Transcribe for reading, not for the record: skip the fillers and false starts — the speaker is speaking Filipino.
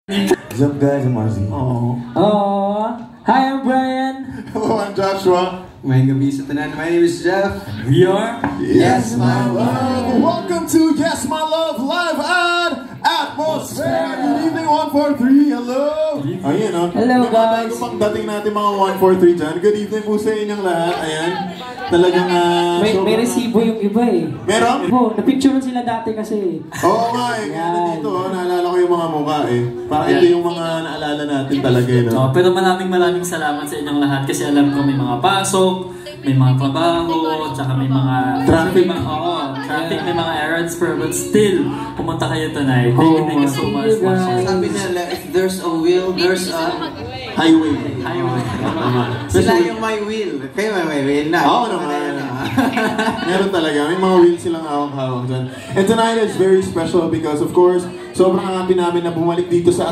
What's up guys, I'm Marcy. Hi, I'm Brian. Hello, I'm Joshua. May gabi sa tanan. My name is Jeff. We are Yes, my love. Welcome to Yes, my love live at Atmosphere. Good evening, 143. Hello. Ayan, oh. Hello, guys. Bago pang dating natin mga 143 dyan. Good evening po sa inyong lahat. Ayan. Talagang may resibo yung iba eh. Meron? Na-picture sila dati kasi. Oo nga eh. Kaya dito, naalala ko yung mga mukha eh. Parang ito yung mga naalala natin talaga eh. No? Pero maraming salamat sa inyong lahat kasi alam ko may mga pasok, may mga trabaho, tsaka may mga traffic, may mga errands but still, pumunta kayo tonight. Thank you so much. Sabi nila, if there's a will, there's a highway. Sila yung may will. Kayo may will na. Oo naman. Meron talaga. May mga wheels silang hawak-hawak dyan. And tonight is very special because of course, sobrang happy namin na bumalik dito sa